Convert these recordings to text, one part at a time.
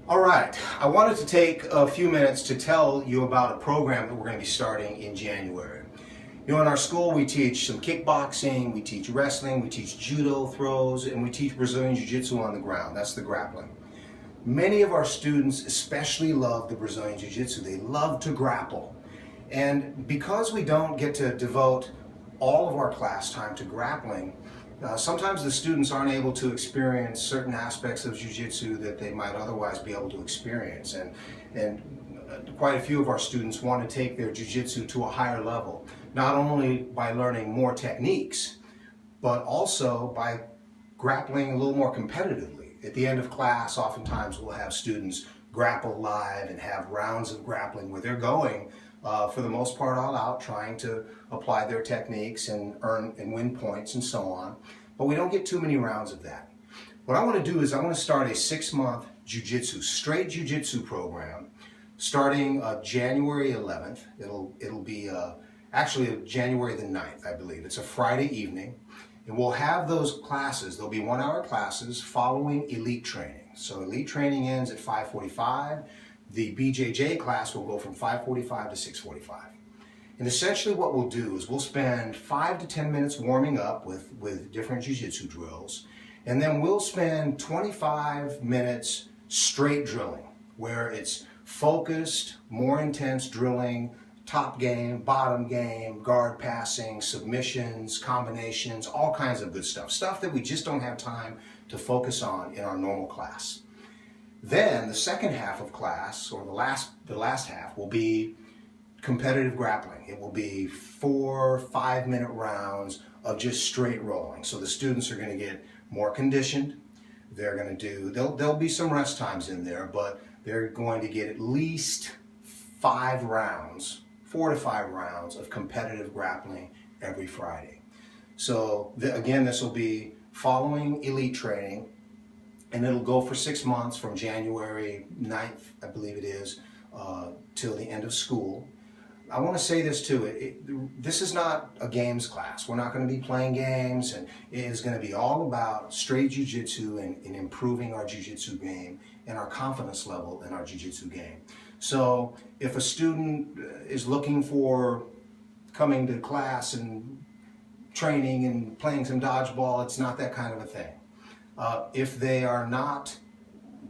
All right, I wanted to take a few minutes to tell you about a program that we're going to be starting in January. You know, in our school we teach some kickboxing, we teach wrestling, we teach judo throws, and we teach Brazilian Jiu-Jitsu on the ground. That's the grappling. Many of our students especially love the Brazilian Jiu-Jitsu. They love to grapple. And because we don't get to devote all of our class time to grappling, sometimes the students aren't able to experience certain aspects of Jiu-Jitsu that they might otherwise be able to experience. And quite a few of our students want to take their Jiu-Jitsu to a higher level, not only by learning more techniques, but also by grappling a little more competitively. At the end of class, oftentimes we'll have students grapple live and have rounds of grappling where they're going for the most part all out, trying to apply their techniques and earn and win points and so on. But we don't get too many rounds of that. What I want to do is I want to start a 6-month Jiu-Jitsu, straight Jiu-Jitsu program starting January 11th. It'll be actually January the 9th, I believe. It's a Friday evening. And we'll have those classes. There'll be 1-hour classes following elite training. So elite training ends at 5:45. The BJJ class will go from 5:45 to 6:45. And essentially what we'll do is we'll spend 5 to 10 minutes warming up with different Jiu-Jitsu drills. And then we'll spend 25 minutes straight drilling, where it's focused, more intense drilling, top game, bottom game, guard passing, submissions, combinations, all kinds of good stuff. Stuff that we just don't have time to focus on in our normal class. Then the second half of class, or the last half, will be competitive grappling. It will be 4 5-minute rounds of just straight rolling. So the students are going to get more conditioned. They're going to do, there'll be some rest times in there, but they're going to get at least 5 rounds, 4 to 5 rounds of competitive grappling every Friday. So again, this will be following elite training, and it'll go for 6 months from January 9th, I believe it is, till the end of school. I want to say this too, this is not a games class. We're not going to be playing games, and it is going to be all about straight Jiu-Jitsu and improving our Jiu-Jitsu game and our confidence level in our Jiu-Jitsu game. So if a student is looking for coming to class and training and playing some dodgeball, it's not that kind of a thing. If they are not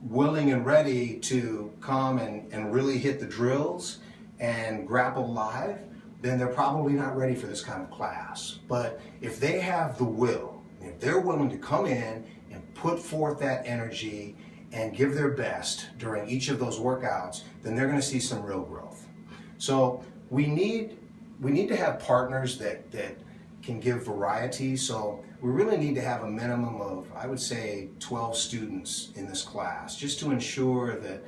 willing and ready to come and really hit the drills and grapple live, then they're probably not ready for this kind of class. But if they have the will, if they're willing to come in and put forth that energy and give their best during each of those workouts, then they're going to see some real growth. So we need to have partners that can give variety. So we really need to have a minimum of, I would say, 12 students in this class, just to ensure that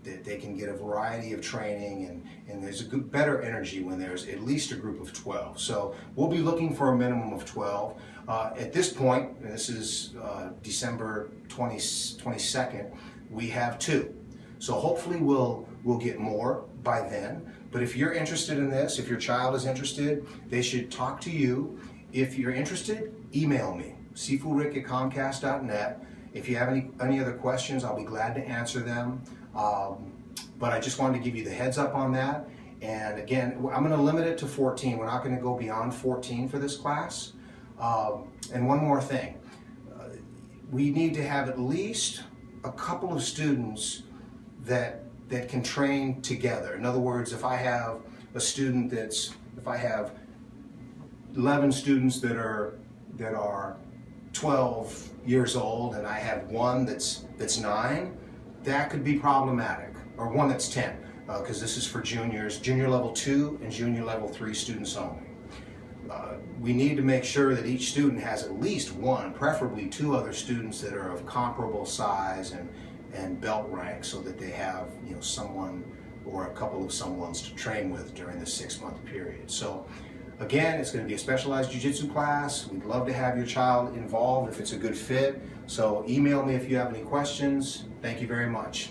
they can get a variety of training, and there's a good, better energy when there's at least a group of 12. So we'll be looking for a minimum of 12. At this point, and this is December 22nd, we have 2. So hopefully we'll get more by then. But if you're interested in this, if your child is interested, they should talk to you. If you're interested, email me, sifurik@comcast.net. If you have any other questions, I'll be glad to answer them. But I just wanted to give you the heads up on that. And again, I'm going to limit it to 14. We're not going to go beyond 14 for this class. And one more thing. We need to have at least a couple of students that can train together. In other words, if I have a student if I have 11 students that are 12 years old, and I have one that's 9, that could be problematic, or one that's 10, because this is for juniors, junior level 2 and junior level 3 students only. We need to make sure that each student has at least 1, preferably 2 other students that are of comparable size and belt rank, so that they have, you know, someone or a couple of someones to train with during the 6-month period. So again, it's going to be a specialized Jiu-Jitsu class. We'd love to have your child involved if it's a good fit. So email me if you have any questions. Thank you very much.